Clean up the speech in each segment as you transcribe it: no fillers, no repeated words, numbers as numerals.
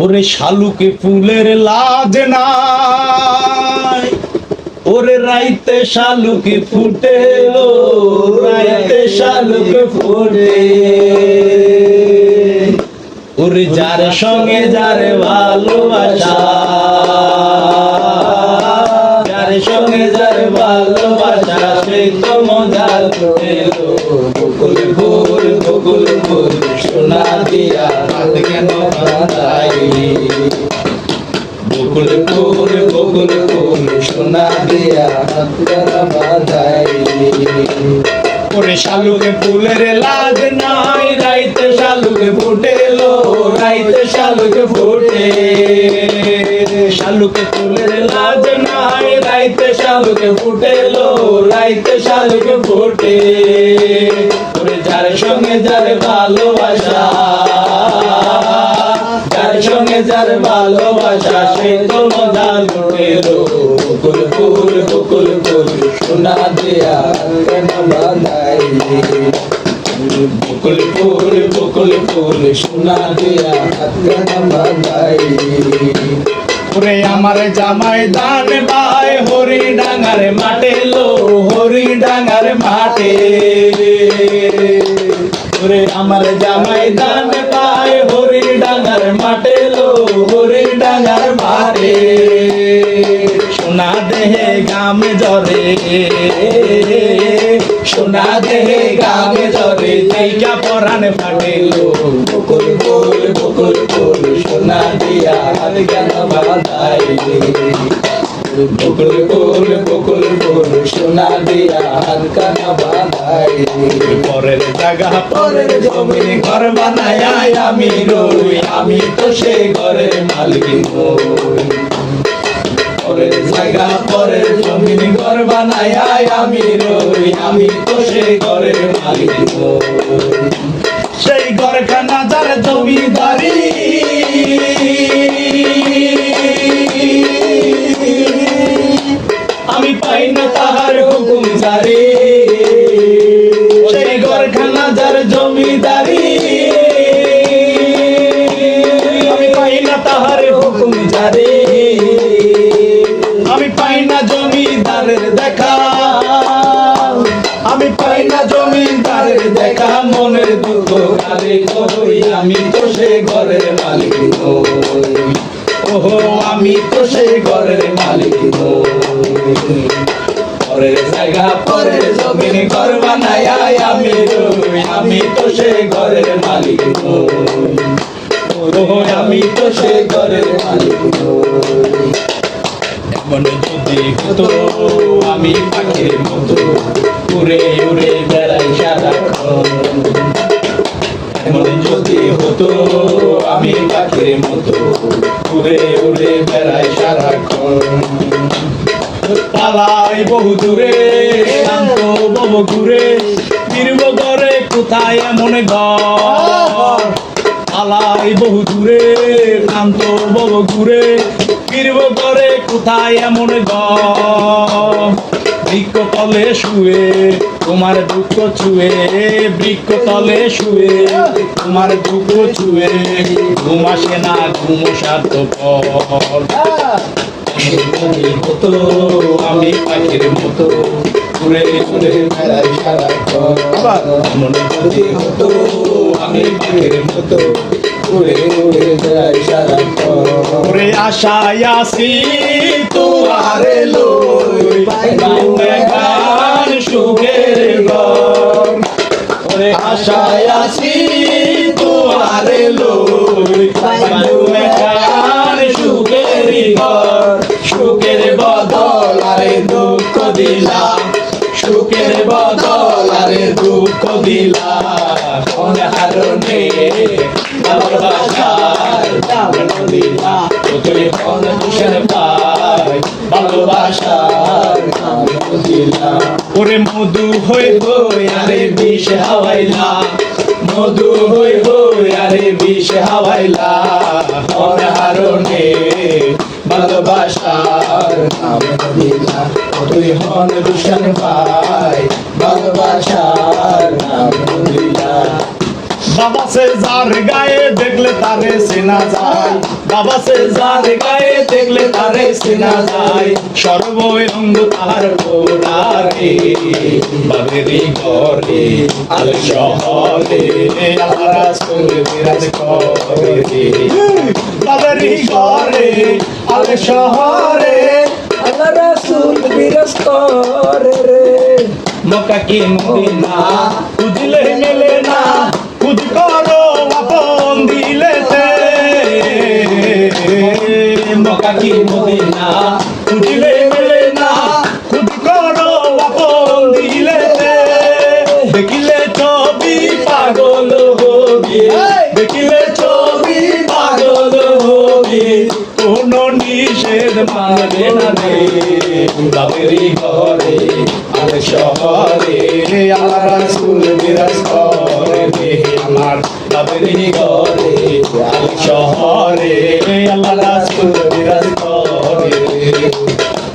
ওরে শালুকে ফুলের লাজ নাই, ওরে রাইতে শালুকে ফুটে, রাইতে শালুকে ফুটে। ওরে যার সঙ্গে যার ভালোবাসা, যার সঙ্গে যার ভালোবাসা, সেই তো মজা লুটে। বকুল ফুল বকুল ফুল সোনা দিয়া হাত কেন বাঁধাইলি? বকুল ফুল বকুল ফুল সোনা দিয়া হাত কেন বাঁধাইলি? ওরে শালুকে ফুলের লাজ নাই, রাইতে শালুকে ফুটেলো, রাইতে শালুকে ফুটে। শালুকে ফুলের লাজ নাই, রাইতে শালুকে ফুটেলো, রাইতে শালুকে ফুটে। ওরে যার সঙ্গে যার ভালোবাসা, যার সঙ্গে যার ভালোবাসা, সে তো মজা লুটেলো। বকুল ফুল বকুল ফুল সোনা দিয়া কেন বাঁধাইলি? বকুল ফুল বকুল ফুল সোনা দিয়া কেন বাঁধাইলি? ওরে আমার জামাই দান ভাই হরি ডাঙ্গার মাঠে লো, হরি ডাঙ্গার মাঠে। ওরে আমার জামাই দান ভাই হরি ডাঙ্গার মাঠে লো, হরি ডাঙ্গার মাঠে। সোনা দেহে গামে জরে, সোনা দেহে গামে জরে, দেখা পরাণ ফাটেলো। বকুল ফুল বকুল ফুল সোনা দিয়া হাত কেন বাঁধাইলি? বকুল ফুল বকুল ফুল সোনা দিয়া হাত কেন বাঁধাইলি? পরের জায়গা পরের জমি ঘর বানায় আমি রই, আমি তো সে ঘরের মালিক নই। পরের জায়গা পরের জমি ঘর বানায় আমি রই, আমি তো সে ঘরের মালিক নই। সেই ঘরখানা যার জমিদারি, আমি পাই না তাহার হুকুম জারি। সেই ঘরখানা যার জমিদারি, আমি পাই না তাহার হুকুম জারি। আমি পাই না জমিদারের দেখা, আমি পাই না জমিদারের দেখা। মনের দুঃখ কারে কই, আমি তো সে ঘরের মালিক নই। ওহো আমি তো সে ঘরের মালিক নই। পরের জায়গা পরের জমিন ঘর বানায় আমি রই, আমি তো সে ঘরের মালিক নই। ওহো আমি তো সে ঘরের মালিক নই। এমন যদি হতো আমি পাখির মতো উড়ে উড়ে বেড়াই সারাক্ষণ। এমন যদি হতো আমি পাখির মতো উড়ে উড়ে বেড়াই সারাক্ষণ। পালাই বহু দূরে শান্ত বহু ঘুরে, ফিরব ঘরে কোথায় এমন ঘর। পালাই বহু দূরে শান্ত বহু ঘুরে, ফিরব ঘরে কোথায় এমন ঘর। বৃক্ষ তলে শুয়ে তোমার দুঃখ ছুঁয়ে, বৃক্ষ তলে শুয়ে তোমার দুঃখ ছুঁয়ে, ঘুম আসে না ঘুম স্বার্থপর। হতো আমি পাখির মতো উড়ে উড়ে বেড়াই সারাক্ষণ। মনে যদি হতো আমি পাখির মতো উড়ে উড়ে বেড়াই সারাক্ষণ। ওরে আশায় আসি তুয়ারে লই, গান সুখের ঘর। ওরে আশায় আসি তুয়ারে লই, গান সুখের ঘর। সুখের বদল আরে দুঃখ দিলাম, সুখের বদল আরে দুঃখ দিলাম। অনাহারণে ভালোবাসার দাম দিলাম, তুই কোন দূষণ পাই ভালোবাসার দাম দিলাম। ওরে মধু হই হই আরে বিষ হাওয়াইলা, মধু হই হই আরে বিষ হাওয়াইলা। অনাহারণে ভালোবাসার নাম দিলাম, তুই হন দূষণ পাই ভালোবাসার নাম দিলাম। বাবা সে যার গায়ে দেখলে তারে চেনা যায়, বাবাসে যার গায়ে দেখলে তারে চেনা যায় সর্বঙ্গ তার পোড়ারে বাবেরি ঘরে আল শহরে আল্লাহ রাসূল বিরাজ করে বাবেরি ঘরে আল শহরে আল্লাহ রাসূল বিরাজ করে রে মক্কা কি মদিনা খুঁজলে মেলে না খুঁজ করো আপন দিলেতে মক্কা কি মদিনা খুঁজলে মেলে না খুঁজ করো আপন দিলেতে দেখিলে ছবি পাগল হবি দেখিলে ছবি পাগল হবি কোনো নিষেধ মানবে না রে বাবেরি ঘরে আর শহরে আল্লাহ রাসূল বিরাজ করে রে আমার বাবেরি ঘরে আর শহরে আল্লাহ রাসূল বিরাজ করে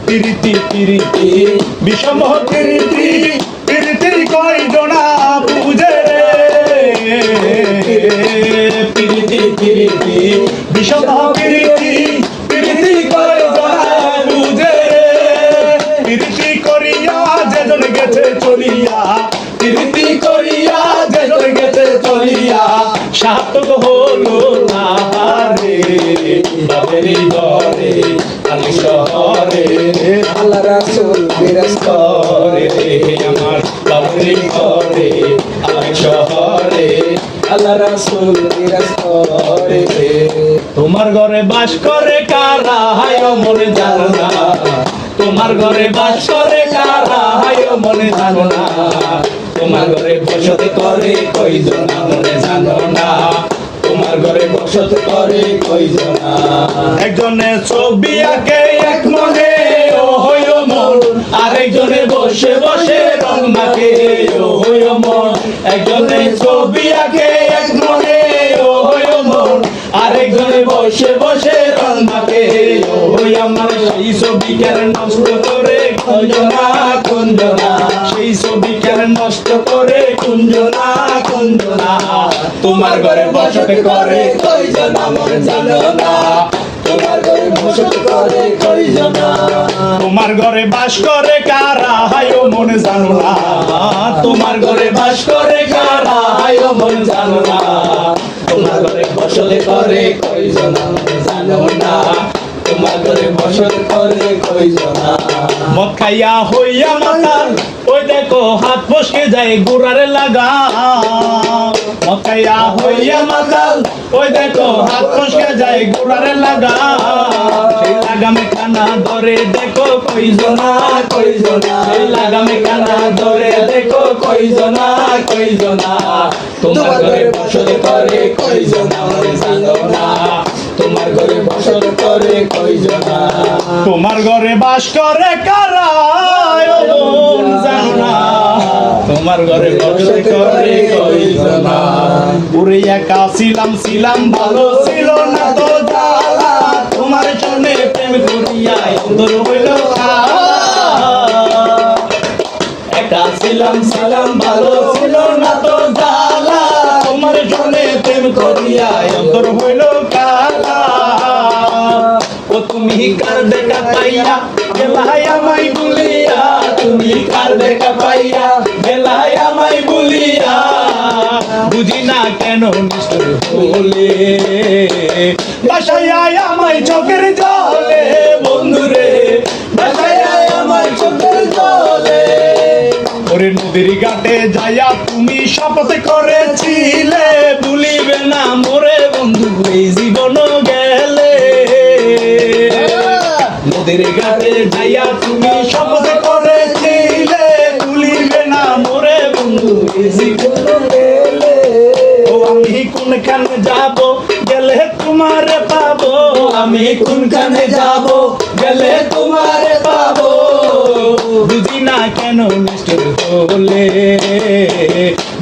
প্রীতি প্রীতি বিষম প্রীতি প্রীতি কই জনা বুঝে রে প্রীতি প্রীতি বিষম প্রীতি প্রীতি কই জনা বুঝে প্রীতি করিয়া যেজন গেছে চলিয়া প্রীতি করিয়া যেজন গেছে চলিয়া সার্থক হলো না রে বাবেরি ঘরে আল শহরে আল্লাহ রাসূল বিরাজ করে রে আমার বাবেরি ঘরে আল শহরে আল্লাহ রাসূল বিরাজ করে রে তোমার ঘরে বাস করে কারা হায় মনে জানো না তোমার ঘরে বাস করে কারা হায় মনে জানো না তোমার ঘরে বসত করে কয়জন মনে জানো না তোমার ঘরে বসত করে কয়জন একজনে ছবি আঁকে এক মনে ও হইও মন আরেকজনে বসে বসে রং মাখে ও হইও মন একজনে ছবি আঁকে এক মনে ও হইও মন আরেকজনে বসে বসে রং মাখে ওই আমার সেই ছবি কেন নষ্ট করে কুঞ্জনা কুঞ্জনা সেই ছবি কেন নষ্ট করে কুঞ্জনা কুঞ্জনা তোমার ঘরে বসত করে কয়জন মন জানো না তোমার ঘরে বসত করে কয়জন তোমার ঘরে বাস করে কারা হায় মন জানো না তোমার ঘরে বাস করে কারা হায় মন জানো না তোমার ঘরে বসত করে কয়জন জানো না তোমার ঘরে বসত করে কয়জন মদ খাইয়া হইয়া মাতাল ওই দেখো হাত ফসকে যায় গুড়ারে লাগা মদ খাইয়া হইয়া মাতাল ওই দেখো হাত ফসকে যায় গুড়ারে লাগা সেই লাগামে কানা ধরে দেখো কয়জনা কয়জনা সেই লাগামে কানা ধরে দেখো কয়জনা কয়জনা তোমার ঘরে বসত করে কয়জনা জানো না তোমার ঘরে বসত করে কয়জনা তোমার ঘরে বাস করে কারা মন জানো না তোমার ঘরে বসত করে কয়জনা পুরে একা ছিলাম ভালো ছিল না তো জ্বালা তোমার জন্যে প্রেম করিয়া অন্তর হইল একা ছিলাম ভালো ছিল না তো জ্বালা তোমার জন্যে প্রেম করিয়া অন্তর হইল কালা ও তুমি কার দেখা পাইয়া গেলাই আমায় ভুলিয়া তুমি কার দেখা পাইয়া গেলাই আমায় ভুলিয়া বুঝি না কেন নিষ্ঠুর হলে বাসায় আমায় চোখের জলে বন্ধুরে বাসায় আমায় চোখের জলে ওরে নদীর ঘাটে যাইয়া তুমি শপথ করেছিলে ভুলিবে না মোরে বন্ধু এই জীবন গেলে নদীর ঘাটে যাইয়া তুমি শপথ করেছিলে ভুলিবে না মোরে বন্ধু এই জীবন গেলে ও আমি কোনখানে যাব গেলে তোমারে পাবো আমি কোনখানে যাব গেলে তোমারে পাবো বুঝি না কেন নিষ্ঠুর হলে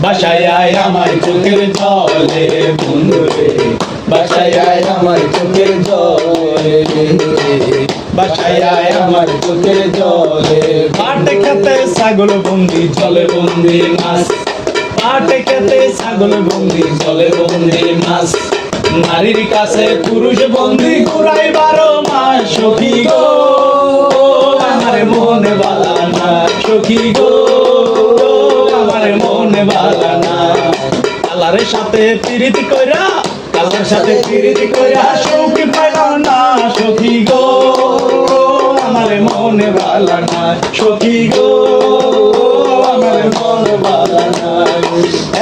বাসায় আয় আমার চোখের জলে বন্ধুরে বাসায় আয় আমার চোখের জলে বাসায় আয় আমার চোখের জলে পাটে খেতে ছাগল বন্দি জলে বন্দি মাছ পাটে খেতে ছাগল বন্দি জলে বন্দি মাছ নারীর কাছে পুরুষ বন্দি ঘুরাই 12 মাস সখী গো আমার মন বালা না সখী গো আমার মন বালা না কালারের সাথে প্রীতি কইরা কালার সাথে প্রীতি কইরা সুখ পাইলাম না সখী গো আমার মন বালা না সখী গো আমার মন বালা না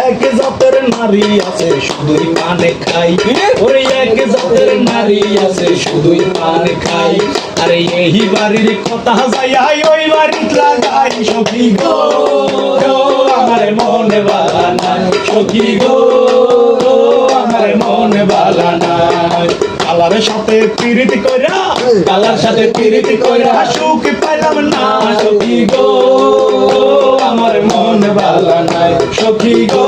এক জাতের নারী আছে শুধুই পানে খাই ওরে এক জাতের নারী আছে শুধুই পানে খাই আরে এই বাড়ির কথা যাই ওই বাড়িত লাগাই সখী গো আমার মন বালা না সখী গো আমার মন বালা না কালারের সাথে প্রীতি কইরা কালার সাথে প্রীতি কইরা সুখ পাইলাম না সখী গো আমার মন বালা না সখী গো